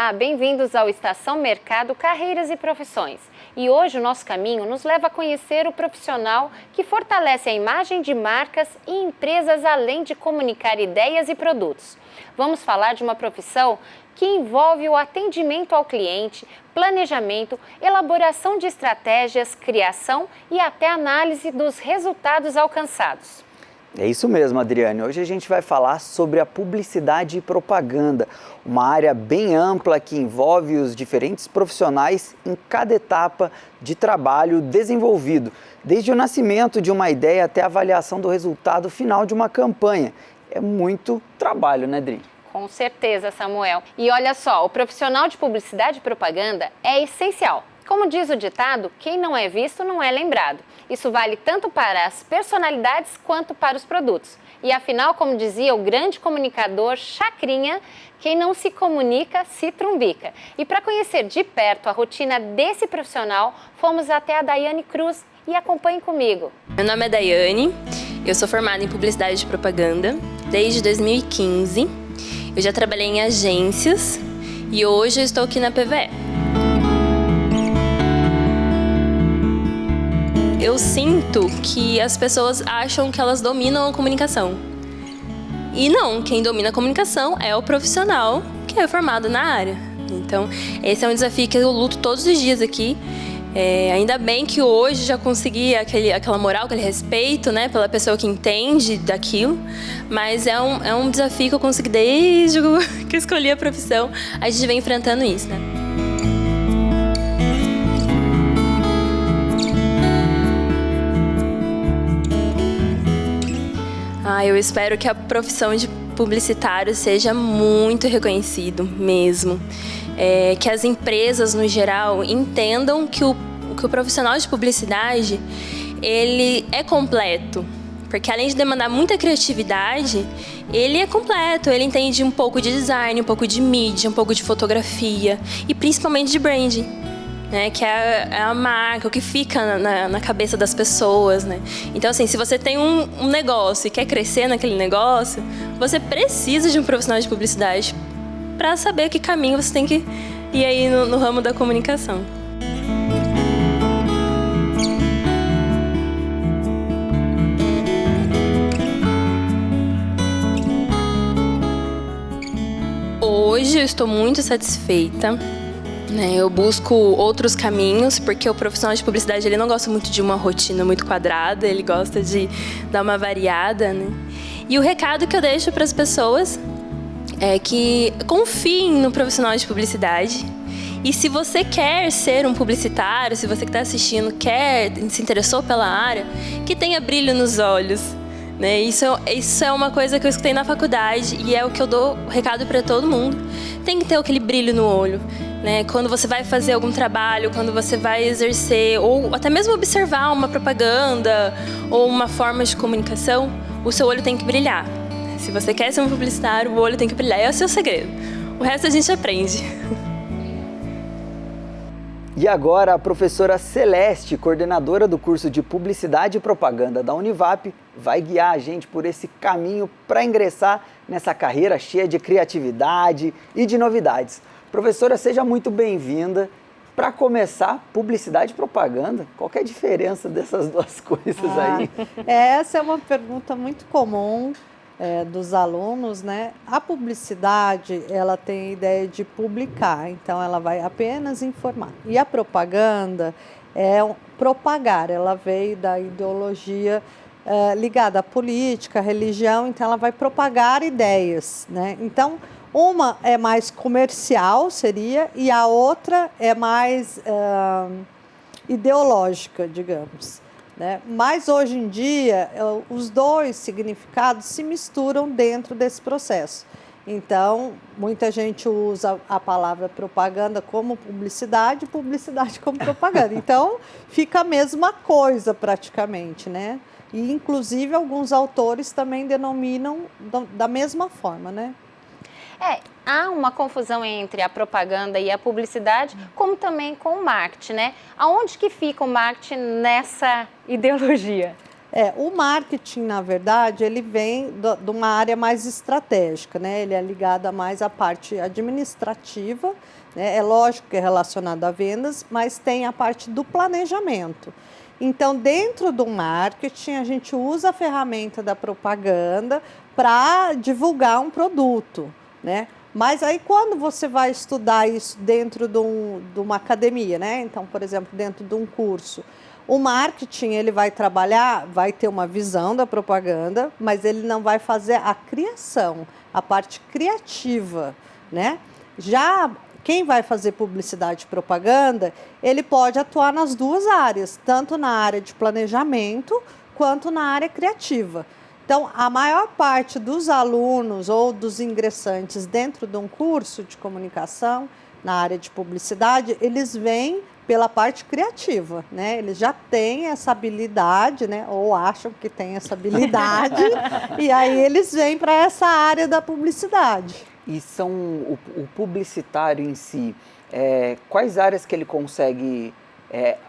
Olá, bem-vindos ao Estação Mercado Carreiras e Profissões. E hoje o nosso caminho nos leva a conhecer o profissional que fortalece a imagem de marcas e empresas além de comunicar ideias e produtos. Vamos falar de uma profissão que envolve o atendimento ao cliente, planejamento, elaboração de estratégias, criação e até análise dos resultados alcançados. É isso mesmo, Adriane. Hoje a gente vai falar sobre a publicidade e propaganda, uma área bem ampla que envolve os diferentes profissionais em cada etapa de trabalho desenvolvido, desde o nascimento de uma ideia até a avaliação do resultado final de uma campanha. É muito trabalho, né, Adri? Com certeza, Samuel. E olha só, o profissional de publicidade e propaganda é essencial. Como diz o ditado, quem não é visto não é lembrado. Isso vale tanto para as personalidades quanto para os produtos. E afinal, como dizia o grande comunicador Chacrinha, quem não se comunica se trumbica. E para conhecer de perto a rotina desse profissional, fomos até a Daiane Cruz e acompanhe comigo. Meu nome é Daiane, eu sou formada em publicidade e propaganda desde 2015. Eu já trabalhei em agências e hoje eu estou aqui na PVE. Eu sinto que as pessoas acham que elas dominam a comunicação. E não, quem domina a comunicação é o profissional que é formado na área. Então, esse é um desafio que eu luto todos os dias aqui. Ainda bem que hoje já consegui aquela moral, aquele respeito, né, pela pessoa que entende daquilo. Mas é um desafio que eu consegui desde que eu escolhi a profissão. A gente vem enfrentando isso, né? Eu espero que a profissão de publicitário seja muito reconhecido mesmo. Que as empresas, no geral, entendam que o profissional de publicidade, ele é completo. Porque além de demandar muita criatividade, ele é completo. Ele entende um pouco de design, um pouco de mídia, um pouco de fotografia e principalmente de branding. Né, que é a marca, o que fica na cabeça das pessoas, né? Então, assim, se você tem um negócio e quer crescer naquele negócio, você precisa de um profissional de publicidade para saber que caminho você tem que ir aí no ramo da comunicação. Hoje eu estou muito satisfeita. Eu busco outros caminhos, porque o profissional de publicidade ele não gosta muito de uma rotina muito quadrada, ele gosta de dar uma variada, né? E o recado que eu deixo para as pessoas é que confiem no profissional de publicidade. E se você quer ser um publicitário, se você que está assistindo se interessou pela área, que tenha brilho nos olhos. Né? Isso é uma coisa que eu escutei na faculdade e é o que eu dou recado para todo mundo. Tem que ter aquele brilho no olho. Né? Quando você vai fazer algum trabalho, quando você vai exercer, ou até mesmo observar uma propaganda ou uma forma de comunicação, o seu olho tem que brilhar. Se você quer ser um publicitário, o olho tem que brilhar. Esse é o segredo. O resto a gente aprende. E agora a professora Celeste, coordenadora do curso de Publicidade e Propaganda da Univap, vai guiar a gente por esse caminho para ingressar nessa carreira cheia de criatividade e de novidades. Professora, seja muito bem-vinda. Para começar, publicidade e propaganda, qual que é a diferença dessas duas coisas aí? Essa é uma pergunta muito comum dos alunos, né? A publicidade, ela tem a ideia de publicar, então ela vai apenas informar. E a propaganda é propagar, ela veio da ideologia ligada à política, à religião, então ela vai propagar ideias, né? Então, uma é mais comercial, seria, e a outra é mais ideológica, digamos. Né? Mas hoje em dia, os dois significados se misturam dentro desse processo. Então, muita gente usa a palavra propaganda como publicidade, publicidade como propaganda. Então, fica a mesma coisa praticamente, né? E, inclusive, alguns autores também denominam da mesma forma, né? Há uma confusão entre a propaganda e a publicidade, como também com o marketing, né? Aonde que fica o marketing nessa ideologia? O marketing, na verdade, ele vem de uma área mais estratégica, né? Ele é ligado mais à parte administrativa, né? É lógico que é relacionado a vendas, mas tem a parte do planejamento. Então, dentro do marketing, a gente usa a ferramenta da propaganda para divulgar um produto, né? Mas aí, quando você vai estudar isso dentro de uma academia, né? Então, por exemplo, dentro de um curso, o marketing, ele vai trabalhar, vai ter uma visão da propaganda, mas ele não vai fazer a criação, a parte criativa, né? Já quem vai fazer publicidade e propaganda, ele pode atuar nas duas áreas, tanto na área de planejamento quanto na área criativa. Então, a maior parte dos alunos ou dos ingressantes dentro de um curso de comunicação, na área de publicidade, eles vêm pela parte criativa, né? Eles já têm essa habilidade, né? Ou acham que têm essa habilidade, e aí eles vêm para essa área da publicidade. E são o publicitário em si, quais áreas que ele consegue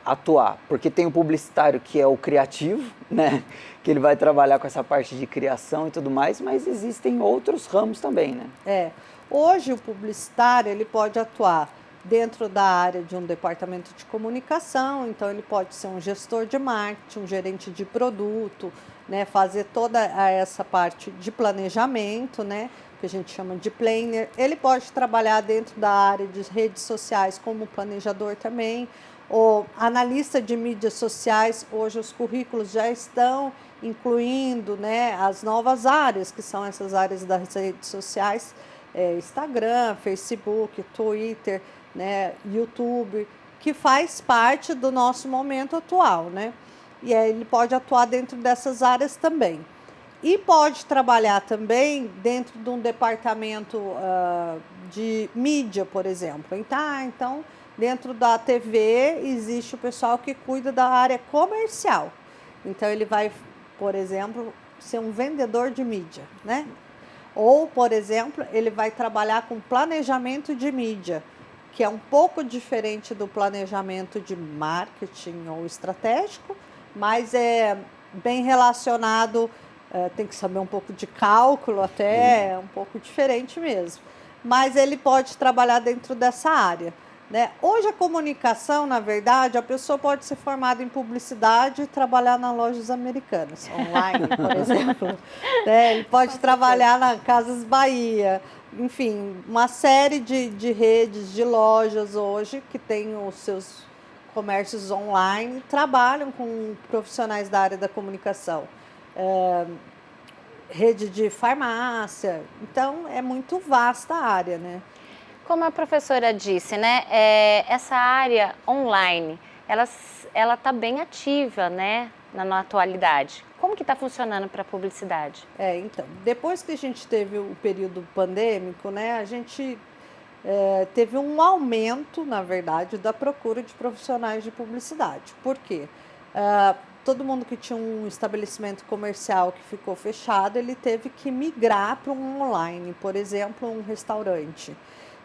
atuar? Porque tem o publicitário que é o criativo, né? Que ele vai trabalhar com essa parte de criação e tudo mais, mas existem outros ramos também, né? Hoje o publicitário ele pode atuar dentro da área de um departamento de comunicação, então ele pode ser um gestor de marketing, um gerente de produto, né, fazer toda essa parte de planejamento, né, que a gente chama de planner. Ele pode trabalhar dentro da área de redes sociais como planejador também, ou analista de mídias sociais. Hoje os currículos já estão incluindo, né, as novas áreas, que são essas áreas das redes sociais, Instagram, Facebook, Twitter, né, YouTube, que faz parte do nosso momento atual, né? E aí ele pode atuar dentro dessas áreas também. E pode trabalhar também dentro de um departamento de mídia, por exemplo. Então, dentro da TV, existe o pessoal que cuida da área comercial. Então, ele vai, por exemplo, ser um vendedor de mídia, né? Ou, por exemplo, ele vai trabalhar com planejamento de mídia, que é um pouco diferente do planejamento de marketing ou estratégico, mas é bem relacionado, tem que saber um pouco de cálculo até, é um pouco diferente mesmo. Mas ele pode trabalhar dentro dessa área, né? Hoje a comunicação, na verdade, a pessoa pode ser formada em publicidade e trabalhar nas lojas americanas, online, por exemplo. Né? Ele pode trabalhar na Casas Bahia, enfim, uma série de redes, de lojas hoje que têm os seus comércios online, trabalham com profissionais da área da comunicação. Rede de farmácia, então é muito vasta a área, né? Como a professora disse, né, essa área online, ela está bem ativa, né, na atualidade. Como que está funcionando para a publicidade? Então, depois que a gente teve o período pandêmico, né, a gente teve um aumento, na verdade, da procura de profissionais de publicidade. Por quê? Todo mundo que tinha um estabelecimento comercial que ficou fechado, ele teve que migrar para um online, por exemplo, um restaurante.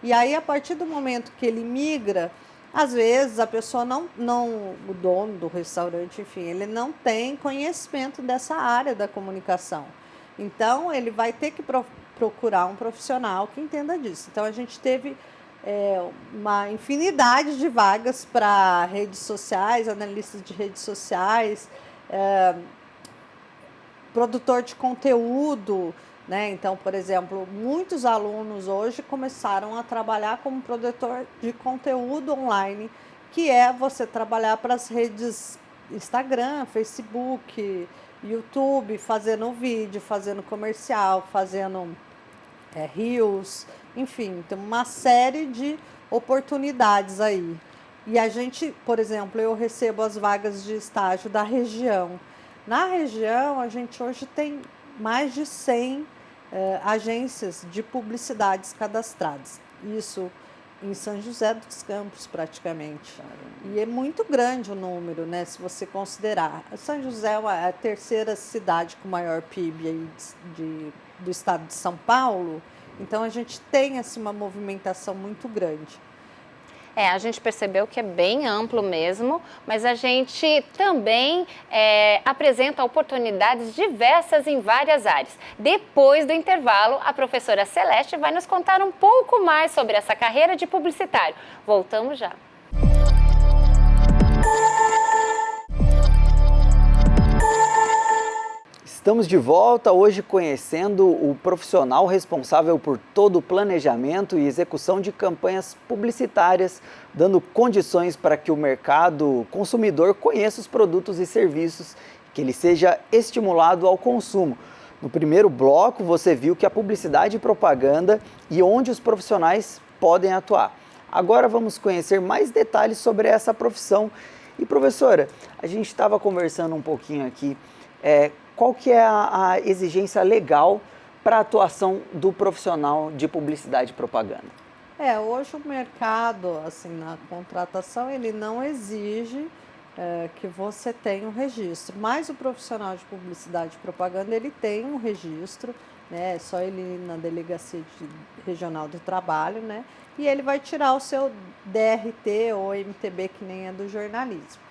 E aí, a partir do momento que ele migra, às vezes a pessoa o dono do restaurante, enfim, ele não tem conhecimento dessa área da comunicação. Então, ele vai ter que procurar um profissional que entenda disso. Então, a gente teve uma infinidade de vagas para redes sociais, analistas de redes sociais, produtor de conteúdo, né? Então, por exemplo, muitos alunos hoje começaram a trabalhar como produtor de conteúdo online, que é você trabalhar para as redes Instagram, Facebook, YouTube, fazendo vídeo, fazendo comercial, fazendo reels, enfim, tem uma série de oportunidades aí. E a gente, por exemplo, eu recebo as vagas de estágio da região. Na região, a gente hoje tem mais de 100 agências de publicidades cadastradas. Isso em São José dos Campos, praticamente. E é muito grande o número, né, se você considerar. São José é a terceira cidade com maior PIB aí do estado de São Paulo, então a gente tem assim, uma movimentação muito grande. A gente percebeu que é bem amplo mesmo, mas a gente também apresenta oportunidades diversas em várias áreas. Depois do intervalo, a professora Celeste vai nos contar um pouco mais sobre essa carreira de publicitário. Voltamos já. Estamos de volta hoje conhecendo o profissional responsável por todo o planejamento e execução de campanhas publicitárias, dando condições para que o mercado consumidor conheça os produtos e serviços, que ele seja estimulado ao consumo. No primeiro bloco, você viu que a publicidade e propaganda e onde os profissionais podem atuar. Agora vamos conhecer mais detalhes sobre essa profissão. E professora, a gente estava conversando um pouquinho aqui, qual que é a exigência legal para a atuação do profissional de publicidade e propaganda? Hoje o mercado, assim, na contratação, ele não exige que você tenha um registro, mas o profissional de publicidade e propaganda, ele tem um registro, né? É só ele ir na Delegacia Regional do Trabalho, né? E ele vai tirar o seu DRT ou MTB, que nem é do jornalismo.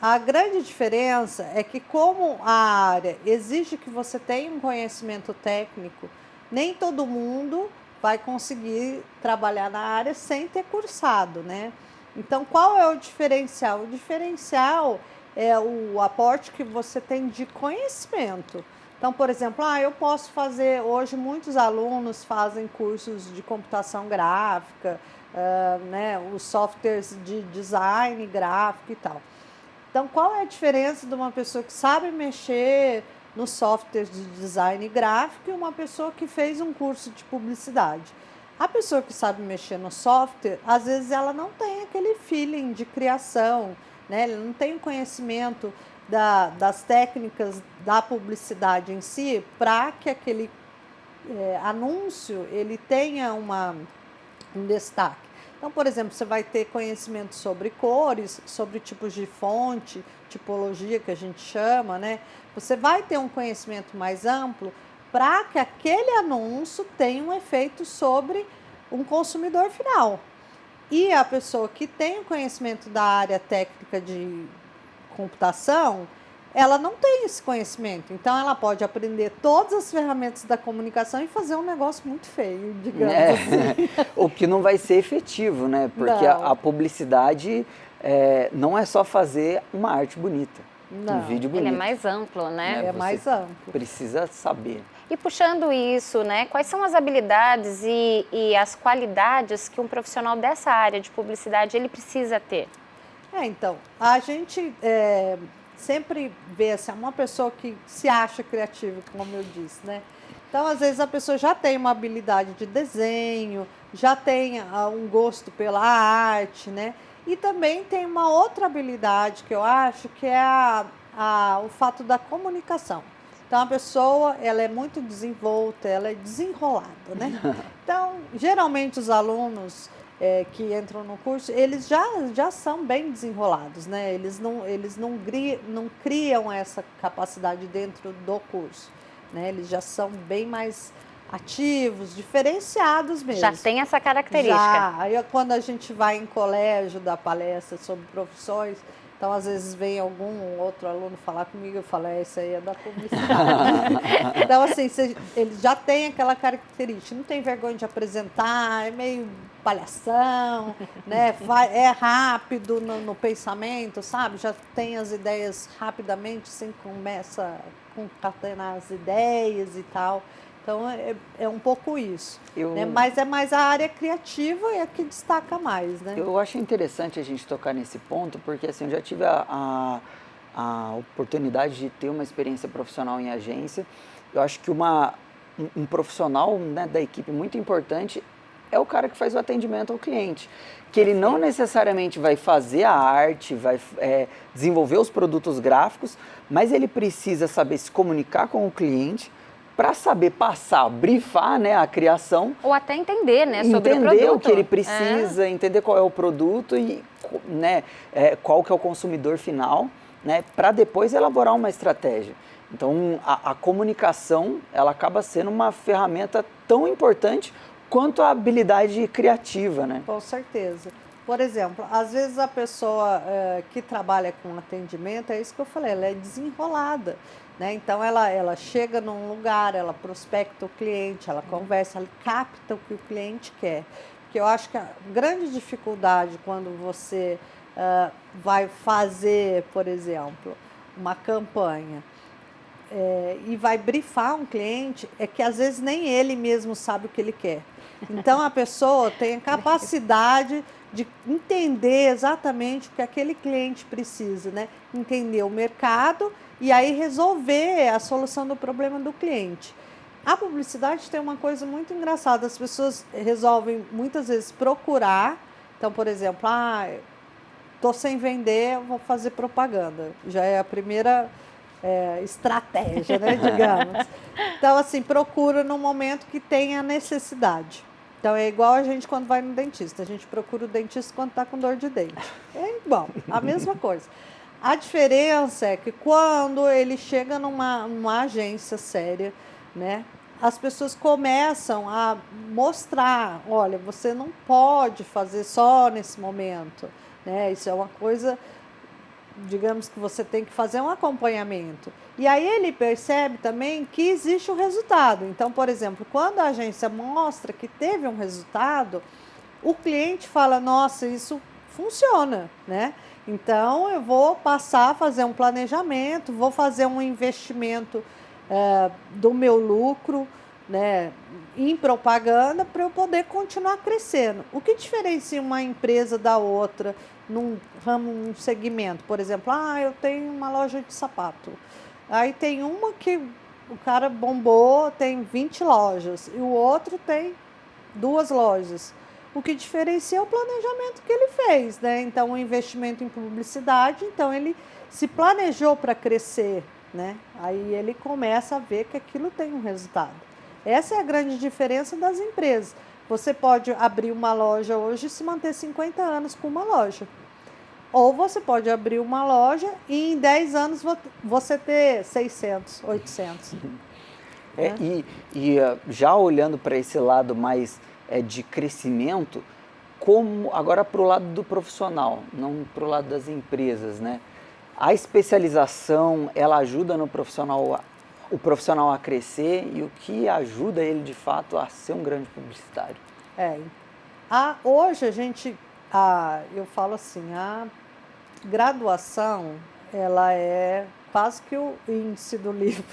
A grande diferença é que, como a área exige que você tenha um conhecimento técnico, nem todo mundo vai conseguir trabalhar na área sem ter cursado, né? Então, qual é o diferencial? O diferencial é o aporte que você tem de conhecimento. Então, por exemplo, eu posso fazer, hoje muitos alunos fazem cursos de computação gráfica, né, os softwares de design gráfico e tal. Então, qual é a diferença de uma pessoa que sabe mexer no software de design gráfico e uma pessoa que fez um curso de publicidade? A pessoa que sabe mexer no software, às vezes ela não tem aquele feeling de criação, né? Ela não tem o conhecimento das técnicas da publicidade em si para que aquele anúncio ele tenha um destaque. Então, por exemplo, você vai ter conhecimento sobre cores, sobre tipos de fonte, tipologia que a gente chama, né? Você vai ter um conhecimento mais amplo para que aquele anúncio tenha um efeito sobre um consumidor final. E a pessoa que tem o conhecimento da área técnica de computação, ela não tem esse conhecimento. Então, ela pode aprender todas as ferramentas da comunicação e fazer um negócio muito feio, digamos assim. O que não vai ser efetivo, né? Porque a publicidade não é só fazer uma arte bonita, um vídeo bonito. Ele é mais amplo, né? É mais amplo. Precisa saber. E puxando isso, né? Quais são as habilidades e as qualidades que um profissional dessa área de publicidade ele precisa ter? Então, a gente sempre vê assim, uma pessoa que se acha criativa, como eu disse, né? Então, às vezes, a pessoa já tem uma habilidade de desenho, já tem um gosto pela arte, né? E também tem uma outra habilidade que eu acho que é o fato da comunicação. Então, a pessoa, ela é muito desenvolta, ela é desenrolada, né? Então, geralmente, os alunos que entram no curso, eles já são bem desenrolados, né? Eles não criam essa capacidade dentro do curso, né? Eles já são bem mais ativos, diferenciados mesmo. Já tem essa característica. Já. Aí, quando a gente vai em colégio dar palestra sobre profissões, então, às vezes, vem algum outro aluno falar comigo, eu falo, isso aí é da publicidade. Então, assim, eles já têm aquela característica, não tem vergonha de apresentar, é meio palhação, né? É rápido no pensamento, sabe? Já tem as ideias rapidamente, assim, começa a concatenar as ideias e tal. Então, é um pouco isso. Né? Mas é mais a área criativa é a que destaca mais, né? Eu acho interessante a gente tocar nesse ponto, porque assim, eu já tive a oportunidade de ter uma experiência profissional em agência. Eu acho que um profissional, né, da equipe muito importante é o cara que faz o atendimento ao cliente. Que ele não necessariamente vai fazer a arte, vai desenvolver os produtos gráficos, mas ele precisa saber se comunicar com o cliente, para saber passar, brifar, né, a criação. Ou até entender, né, sobre o produto. Entender o que ele precisa, entender qual é o produto e, né, qual que é o consumidor final, né, para depois elaborar uma estratégia. Então, a comunicação, ela acaba sendo uma ferramenta tão importante quanto a habilidade criativa, né? Com certeza. Por exemplo, às vezes a pessoa que trabalha com atendimento, é isso que eu falei, ela é desenrolada, né? Então ela chega num lugar, ela prospecta o cliente, ela conversa, ela capta o que o cliente quer. Porque eu acho que a grande dificuldade quando você vai fazer, por exemplo, uma campanha e vai brifar um cliente, é que às vezes nem ele mesmo sabe o que ele quer. Então a pessoa tem a capacidade de entender exatamente o que aquele cliente precisa, né? Entender o mercado e aí resolver a solução do problema do cliente. A publicidade tem uma coisa muito engraçada, as pessoas resolvem muitas vezes procurar, então, por exemplo, estou sem vender, vou fazer propaganda, já é a primeira estratégia, né, digamos. Então, assim, procura no momento que tem a necessidade. Então, é igual a gente quando vai no dentista. A gente procura o dentista quando está com dor de dente. É igual, a mesma coisa. A diferença é que quando ele chega numa agência séria, né, as pessoas começam a mostrar, olha, você não pode fazer só nesse momento, né? Isso é uma coisa, digamos que você tem que fazer um acompanhamento. E aí ele percebe também que existe um resultado. Então, por exemplo, quando a agência mostra que teve um resultado, o cliente fala, nossa, isso funciona, né? Então, eu vou passar a fazer um planejamento, vou fazer um investimento do meu lucro, né, em propaganda para eu poder continuar crescendo. O que diferencia uma empresa da outra num ramo, num segmento? Por exemplo, eu tenho uma loja de sapato. Aí tem uma que o cara bombou, tem 20 lojas, e o outro tem 2 lojas. O que diferencia é o planejamento que ele fez, né? Então, o investimento em publicidade, então ele se planejou para crescer, né? Aí ele começa a ver que aquilo tem um resultado. Essa é a grande diferença das empresas. Você pode abrir uma loja hoje e se manter 50 anos com uma loja. Ou você pode abrir uma loja e em 10 anos você ter 600, 800. Já olhando para esse lado mais de crescimento, como agora para o lado do profissional, não para o lado das empresas, né? A especialização, ela ajuda o profissional a crescer, e o que ajuda ele de fato a ser um grande publicitário? Hoje eu falo assim, a graduação, ela é quase que o índice do livro.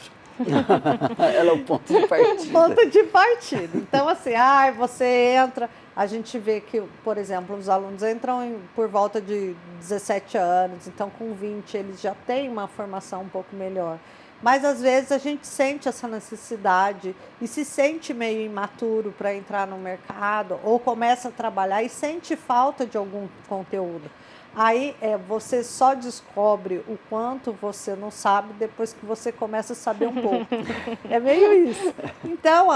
Ela é o ponto de partida. Ponto de partida. Então, assim, você entra, a gente vê que, por exemplo, os alunos entram por volta de 17 anos, então com 20 eles já têm uma formação um pouco melhor. Mas, às vezes, a gente sente essa necessidade e se sente meio imaturo para entrar no mercado, ou começa a trabalhar e sente falta de algum conteúdo. Aí você só descobre o quanto você não sabe depois que você começa a saber um pouco. É meio isso. Então,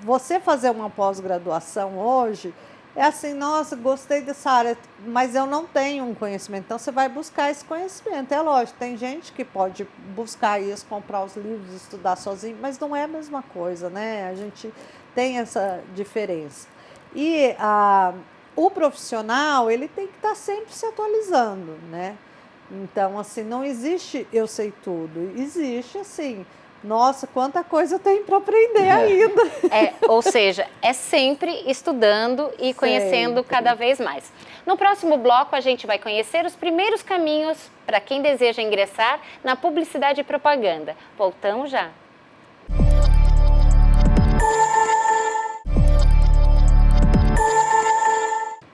você fazer uma pós-graduação hoje é assim, nossa, gostei dessa área, mas eu não tenho um conhecimento. Então, você vai buscar esse conhecimento. É lógico, tem gente que pode buscar isso, comprar os livros, estudar sozinho, mas não é a mesma coisa, né? A gente tem essa diferença. E o profissional, ele tem que estar sempre se atualizando, né? Então, assim, não existe eu sei tudo. Existe, assim, nossa, quanta coisa eu tenho para aprender ainda. Ou seja, é sempre estudando e conhecendo cada vez mais. No próximo bloco, a gente vai conhecer os primeiros caminhos para quem deseja ingressar na publicidade e propaganda. Voltamos já.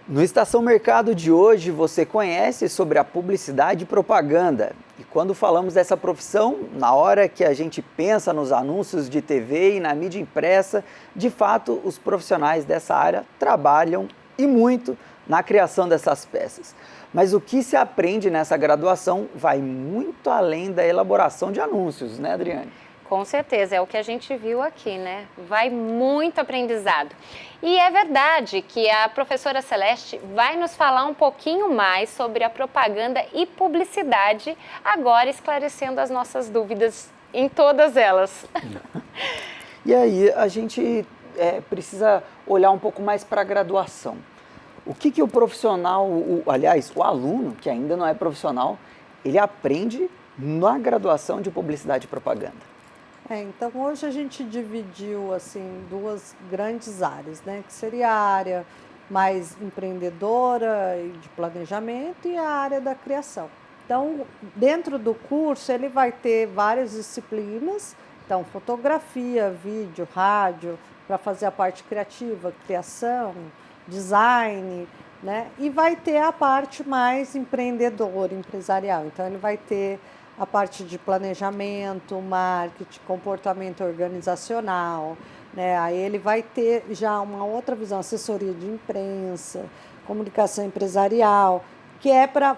No Estação Mercado de hoje, você conhece sobre a publicidade e propaganda. E quando falamos dessa profissão, na hora que a gente pensa nos anúncios de TV e na mídia impressa, de fato, os profissionais dessa área trabalham e muito na criação dessas peças. Mas o que se aprende nessa graduação vai muito além da elaboração de anúncios, né, Adriane? Com certeza, é o que a gente viu aqui, né? Vai muito aprendizado. E é verdade que a professora Celeste vai nos falar um pouquinho mais sobre a propaganda e publicidade, agora esclarecendo as nossas dúvidas em todas elas. E aí, a gente precisa olhar um pouco mais para a graduação. O que o profissional, aliás, o aluno, que ainda não é profissional, ele aprende na graduação de Publicidade e Propaganda? Então hoje a gente dividiu assim duas grandes áreas, né? Que seria a área mais empreendedora e de planejamento e a área da criação. Então, dentro do curso, ele vai ter várias disciplinas, então fotografia, vídeo, rádio, para fazer a parte criativa, criação, design, né? E vai ter a parte mais empreendedora, empresarial. Então, ele vai ter a parte de planejamento, marketing, comportamento organizacional, né? Aí ele vai ter já uma outra visão, assessoria de imprensa, comunicação empresarial, que é para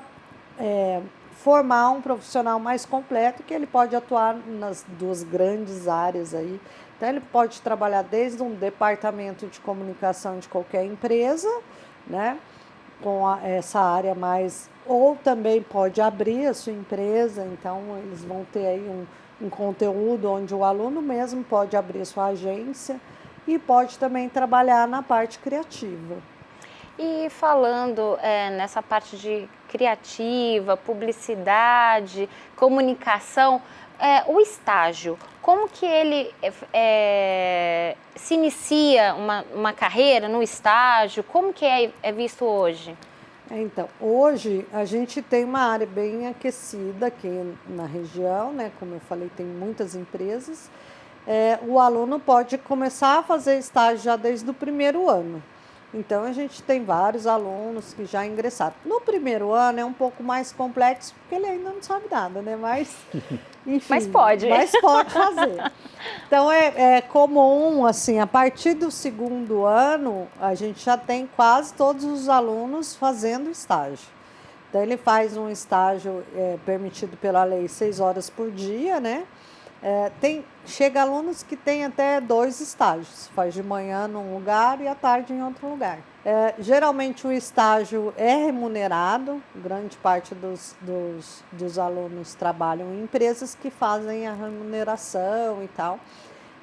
formar um profissional mais completo, que ele pode atuar nas duas grandes áreas aí. Então ele pode trabalhar desde um departamento de comunicação de qualquer empresa, né? Com essa área mais, ou também pode abrir a sua empresa, então eles vão ter aí um conteúdo onde o aluno mesmo pode abrir sua agência e pode também trabalhar na parte criativa. E falando nessa parte de criativa, publicidade, comunicação, o estágio, como que ele se inicia uma carreira no estágio? Como que é visto hoje? Então, hoje a gente tem uma área bem aquecida aqui na região, né? Como eu falei, tem muitas empresas. O aluno pode começar a fazer estágio já desde o primeiro ano. Então, a gente tem vários alunos que já ingressaram. No primeiro ano é um pouco mais complexo, porque ele ainda não sabe nada, né? Mas, enfim, mas pode fazer. Então, é comum, assim, a partir do segundo ano, a gente já tem quase todos os alunos fazendo estágio. Então, ele faz um estágio permitido pela lei 6 horas por dia, né? Chega alunos que têm até 2 estágios, faz de manhã num lugar e à tarde em outro lugar. Geralmente o estágio é remunerado, grande parte dos alunos trabalham em empresas que fazem a remuneração e tal.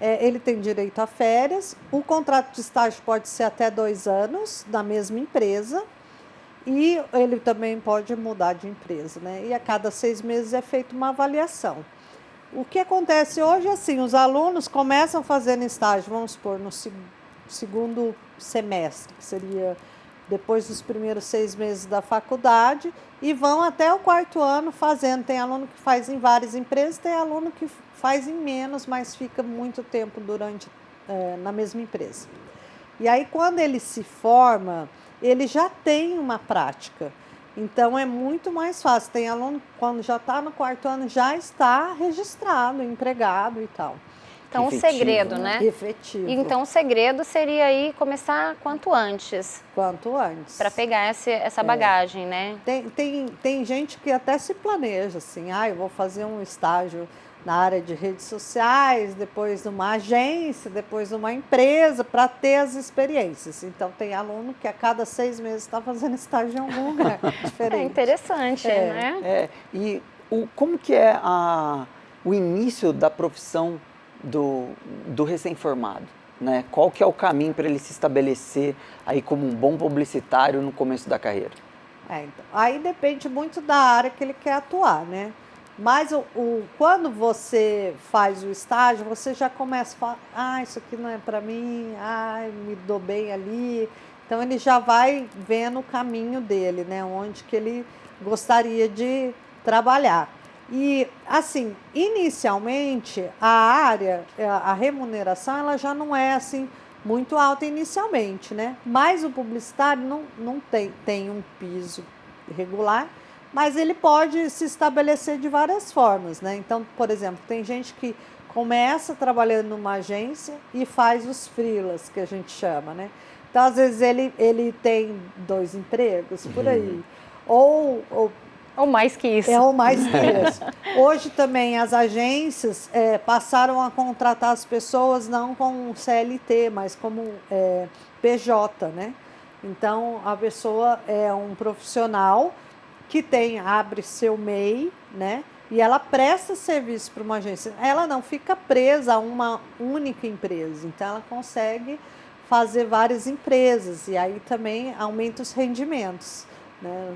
Ele tem direito a férias, o contrato de estágio pode ser até 2 anos na mesma empresa e ele também pode mudar de empresa, né? E a cada 6 meses é feita uma avaliação. O que acontece hoje é assim, os alunos começam fazendo estágio, vamos supor, no segundo semestre, que seria depois dos primeiros 6 meses da faculdade, e vão até o 4º ano fazendo. Tem aluno que faz em várias empresas, tem aluno que faz em menos, mas fica muito tempo na mesma empresa. E aí, quando ele se forma, ele já tem uma prática. Então, é muito mais fácil. Tem aluno que, quando já está no 4º ano, já está registrado, empregado e tal. Então, efetivo, o segredo, né? Efetivo. Então, o segredo seria aí começar quanto antes. Quanto antes. Para pegar essa bagagem, né? Tem gente que até se planeja, assim, eu vou fazer um estágio na área de redes sociais, depois numa agência, depois numa empresa, para ter as experiências. Então, tem aluno que a cada 6 meses está fazendo estágio em algum lugar diferente. É interessante, né? E como que é o início da profissão do recém-formado? Né? Qual que é o caminho para ele se estabelecer aí como um bom publicitário no começo da carreira? Então, aí depende muito da área que ele quer atuar, né? Mas quando você faz o estágio, você já começa a falar, isso aqui não é para mim, me dou bem ali. Então, ele já vai vendo o caminho dele, né? Onde que ele gostaria de trabalhar. E, assim, inicialmente, a remuneração, ela já não é, assim, muito alta inicialmente, né? Mas o publicitário não tem um piso regular, mas ele pode se estabelecer de várias formas, né? Então, por exemplo, tem gente que começa trabalhando numa agência e faz os freelas, que a gente chama, né? Então, às vezes, ele tem 2 empregos, por aí. Ou mais que isso. Ou mais que isso. Hoje também as agências passaram a contratar as pessoas não com CLT, mas como PJ, né? Então, a pessoa é um profissional que abre seu MEI, né? E ela presta serviço para uma agência. Ela não fica presa a uma única empresa. Então, ela consegue fazer várias empresas e aí também aumenta os rendimentos, né?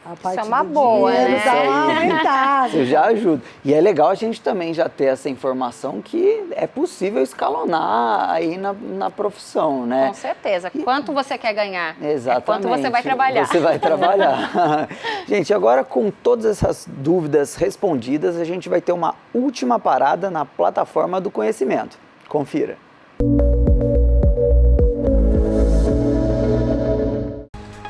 A parte é uma do boa, dinheiro né? dá uma aumentada. Isso já ajuda. E é legal a gente também já ter essa informação que é possível escalonar aí na profissão, né? Com certeza. Quanto você quer ganhar? Exatamente. É quanto você vai trabalhar. Você vai trabalhar. Gente, agora com todas essas dúvidas respondidas, a gente vai ter uma última parada na plataforma do conhecimento. Confira.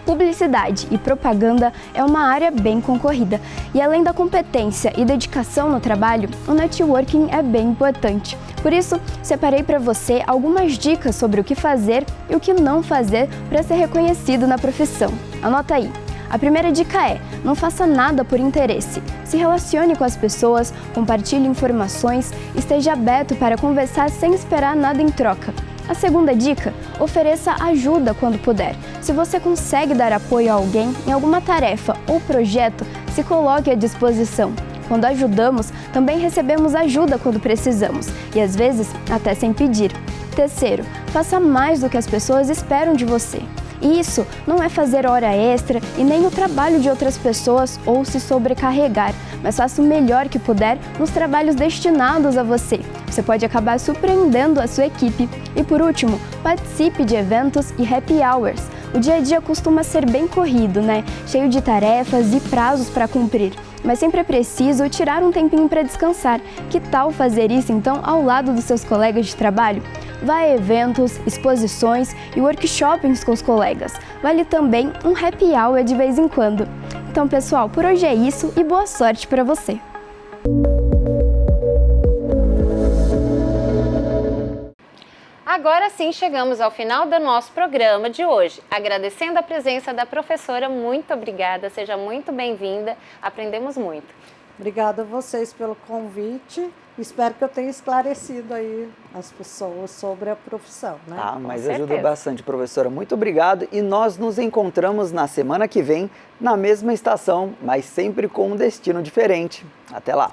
Publicidade e propaganda é uma área bem concorrida e, além da competência e dedicação no trabalho, o networking é bem importante. Por isso, separei para você algumas dicas sobre o que fazer e o que não fazer para ser reconhecido na profissão. Anota aí! A primeira dica é: não faça nada por interesse. Se relacione com as pessoas, compartilhe informações, esteja aberto para conversar sem esperar nada em troca. A segunda dica: ofereça ajuda quando puder. Se você consegue dar apoio a alguém em alguma tarefa ou projeto, se coloque à disposição. Quando ajudamos, também recebemos ajuda quando precisamos, e às vezes até sem pedir. Terceiro, faça mais do que as pessoas esperam de você. E isso não é fazer hora extra e nem o trabalho de outras pessoas ou se sobrecarregar, mas faça o melhor que puder nos trabalhos destinados a você. Você pode acabar surpreendendo a sua equipe. E por último, participe de eventos e happy hours. O dia a dia costuma ser bem corrido, né? Cheio de tarefas e prazos para cumprir. Mas sempre é preciso tirar um tempinho para descansar. Que tal fazer isso então ao lado dos seus colegas de trabalho? Vá a eventos, exposições e workshops com os colegas. Vale também um happy hour de vez em quando. Então, pessoal, por hoje é isso e boa sorte para você! Agora sim, chegamos ao final do nosso programa de hoje. Agradecendo a presença da professora, muito obrigada, seja muito bem-vinda, aprendemos muito. Obrigada a vocês pelo convite. Espero que eu tenha esclarecido aí as pessoas sobre a profissão, né? Ah, mas Com ajudou certeza. bastante, professora. Muito obrigado. E nós nos encontramos na semana que vem, na mesma estação, mas sempre com um destino diferente. Até lá!